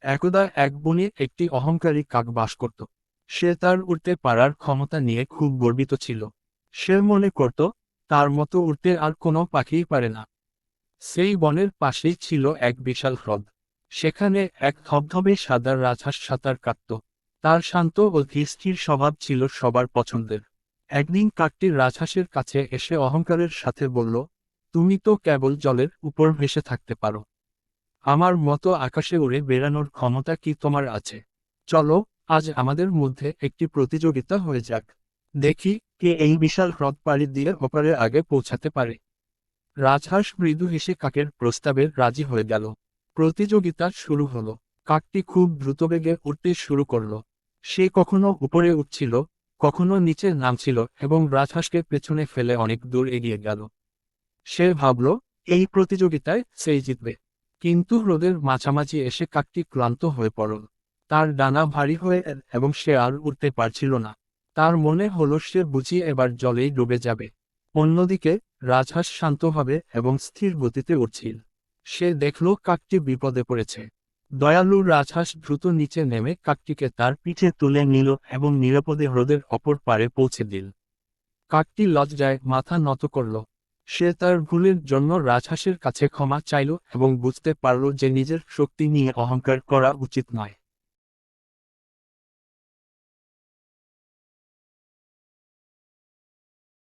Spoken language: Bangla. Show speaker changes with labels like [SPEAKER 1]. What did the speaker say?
[SPEAKER 1] একদা এক বনে একটি অহংকারী কাক বাস করত। সে তার উড়তে পারার ক্ষমতা নিয়ে খুব গর্বিত ছিল। সে মনে করত, তার মতো উড়তে আর কোনো পাখিই পারে না। সেই বনের পাশেই ছিল এক বিশাল হ্রদ। সেখানে এক ধবধবে সাদা রাজহাঁস সাঁতার কাটত। তার শান্ত ও ধীরস্থির স্বভাব ছিল সবার পছন্দের। একদিন কাকটি রাজহাঁসের কাছে এসে অহংকারের সাথে বলল, তুমি তো কেবল জলের উপর ভেসে থাকতে পারো। আমার মতো আকাশে উড়ে বেড়ানোর ক্ষমতা কি তোমার আছে? চলো, আজ আমাদের মধ্যে একটি প্রতিযোগিতা হয়ে যাক। দেখি, কে এই বিশাল হ্রদ পাড়ি দিয়ে ওপারে আগে পৌঁছাতে পারে। রাজহাঁস মৃদু হেসে কাকের প্রস্তাবে রাজি হয়ে গেল। প্রতিযোগিতা শুরু হলো। কাকটি খুব দ্রুতবেগে উড়তে শুরু করলো। সে কখনো উপরে উঠছিল, কখনো নিচে নামছিল এবং রাজহাঁসকে পেছনে ফেলে অনেক দূর এগিয়ে গেল। সে ভাবল, এই প্রতিযোগিতায় সেই জিতবে। কিন্তু হ্রদের মাঝামাঝি এসে কাকটি ক্লান্ত হয়ে পড়ল। তার ডানা ভারী হয়ে এবং সে আর উঠতে পারছিল না। তার মনে হলো সে বুঝি এবার জলেই ডুবে যাবে। অন্যদিকে রাজহাঁস শান্তভাবে এবং স্থির গতিতে উড়ছিল। সে দেখল কাকটি বিপদে পড়েছে। দয়ালু রাজহাঁস দ্রুত নিচে নেমে কাকটিকে তার পিঠে তুলে নিল এবং নিরাপদে হ্রদের অপর পারে পৌঁছে দিল। কাকটি লজ্জায় মাথা নত করল। সে তার ভুলের জন্য রাজহাঁসের কাছে ক্ষমা চাইল এবং বুঝতে পারল যে নিজের শক্তি নিয়ে অহংকার করা উচিত নয়।